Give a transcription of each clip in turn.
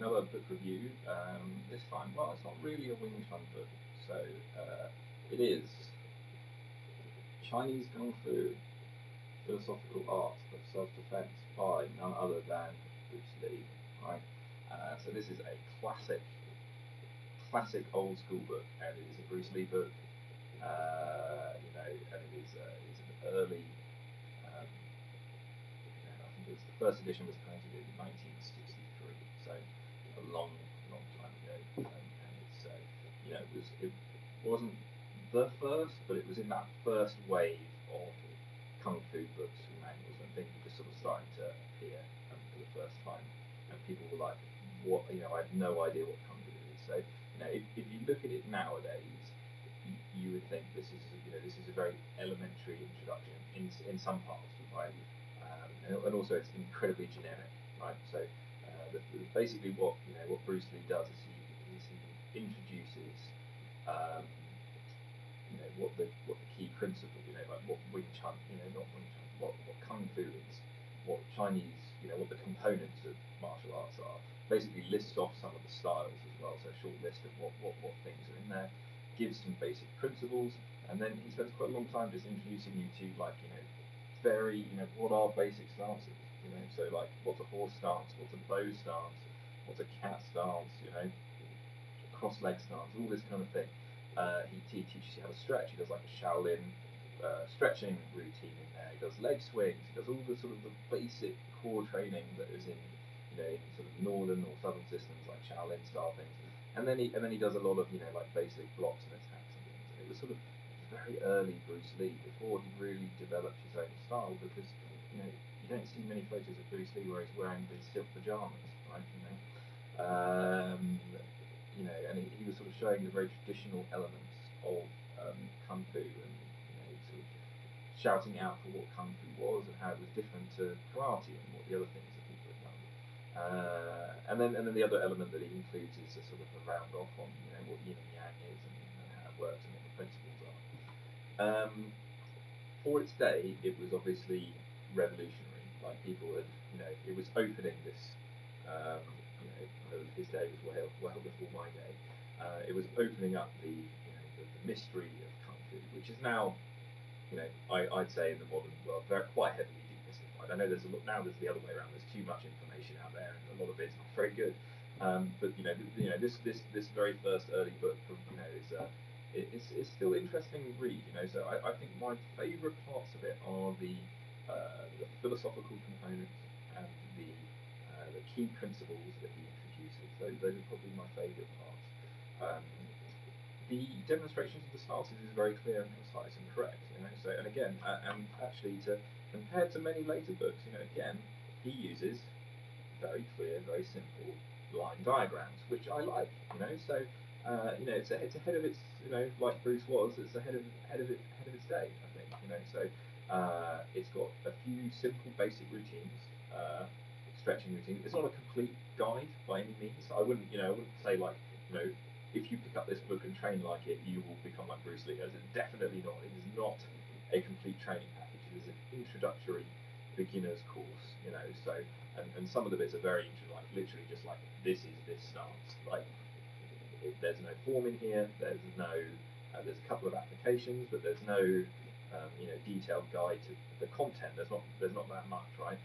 another book review. This time, well, it's not really a Wing Chun book, so it is Chinese Kung Fu, Philosophical Art of Self-Defense by none other than Bruce Lee. Right. So this is a classic old school book, and it is a Bruce Lee book. And it is an early. I think it was the first edition was printed in 1963, so a long time ago. And it's it wasn't the first, but it was in that first wave of kung fu books and manuals when things were just sort of starting to appear for the first time, and people were like, "What?" I had no idea what kung fu is. So if you look at it nowadays, you would think this is a very elementary introduction in some parts, right? And also it's incredibly generic, right? So basically what Bruce Lee does is he introduces what the key principle, like what Wing Chun, not Wing Chun, what Kung Fu is, what Chinese, what the components of martial arts are. Basically lists off some of the styles as well, so a short list of what things are in there, gives some basic principles, and then he spends quite a long time just introducing you to what are basic stances, so like what's a horse stance, what's a bow stance, what's a cat stance, cross leg stance, all this kind of thing. He teaches you how to stretch. He does like a Shaolin stretching routine in there. He does leg swings. He does all the sort of the basic core training that is in sort of northern or southern systems like Shaolin style things. And then he does a lot of like basic blocks and attacks and things. And it was sort of very early Bruce Lee before he really developed his own style, because you don't see many photos of Bruce Lee where he's wearing these silk pajamas, right? And he was sort of showing the very traditional elements of Kung Fu, and sort of shouting out for what Kung Fu was and how it was different to karate and what the other things that people had done. And then the other element that he includes is a sort of a round off on what yin and yang is and how it works and what the principles are. For its day, it was obviously revolutionary. Like people had, it was opening this. His day was well before my day. It was opening up the mystery of kung fu, which is now, I'd say in the modern world, very quite heavily demystified. I know there's there's the other way around. There's too much information out there, and a lot of it's not very good. But this very first early book from it's still interesting read. So I think my favourite parts of it are the philosophical components and the key principles that he introduces. Those are probably my favourite parts. The demonstrations of the stances is very clear and concise and correct. So and again, and actually compared to many later books, again he uses very clear, very simple line diagrams, which I like. So it's ahead of its, like Bruce was, it's ahead of its day, I think. So it's got a few simple basic routines, stretching routines. It's not a complete guide by any means. I wouldn't say like, if you pick up this book and train like it, you will become like Bruce Lee. Definitely not. It is not a complete training package. It is an introductory beginner's course. So and some of the bits are very literally just like this is this stance. Like there's no form in here. There's no there's a couple of applications, but there's no detailed guide to the content. There's not that much, right?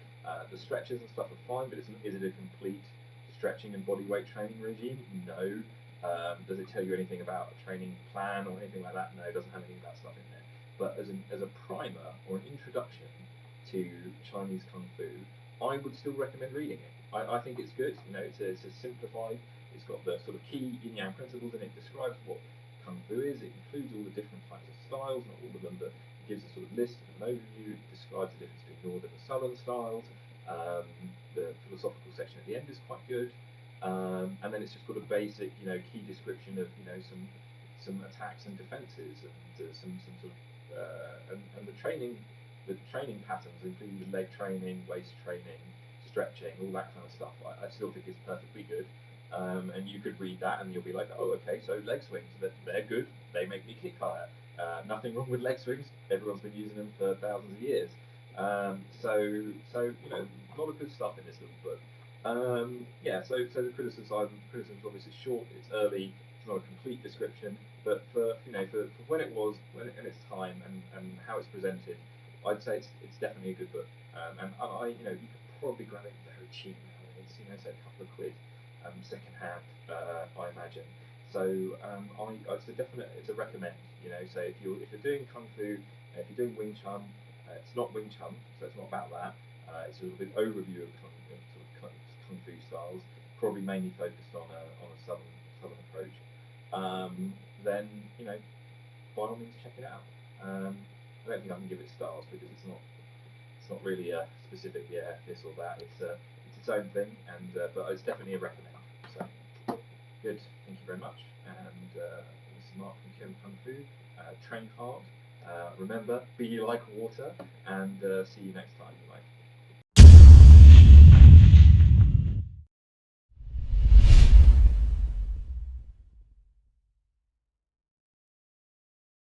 The stretches and stuff are fine, but is it a complete stretching and body weight training regime? No. Does it tell you anything about a training plan or anything like that? No, it doesn't have any of that stuff in there. But as a primer or an introduction to Chinese Kung Fu, I would still recommend reading it. I think it's good. It's a simplified. It's got the sort of key yin yang principles, and it describes what Kung Fu is. It includes all the different types of styles, not all of them, but it gives a sort of list and an overview. It describes the difference between northern and southern styles. The philosophical section at the end is quite good. And then it's just got a basic, key description of, some attacks and defences, and some sort of, and the training patterns, including leg training, waist training, stretching, all that kind of stuff. I still think it's perfectly good. And you could read that and you'll be like, oh, okay, so leg swings, they're good. They make me kick higher. Nothing wrong with leg swings. Everyone's been using them for thousands of years. So a lot of good stuff in this little book. Yeah, so the criticism's obviously short, it's early, it's not a complete description, but for for when it was when in its time and how it's presented, I'd say it's definitely a good book. And you could probably grab it very cheap nowadays, say a couple of quid, second hand, I imagine. So it's a definite, it's a recommend. So if you're doing kung fu, if you're doing Wing Chun, it's not Wing Chun, so it's not about that. It's a little bit overview of kung fu styles, probably mainly focused on a southern approach. Then by all means check it out. I don't think I can give it stars because it's not really a specific this or that. It's its own thing, and but it's definitely a recommend. So good, thank you very much. And this is Mark from Chun Kung Fu. Train hard. Remember, be like water, and see you next time. Bye.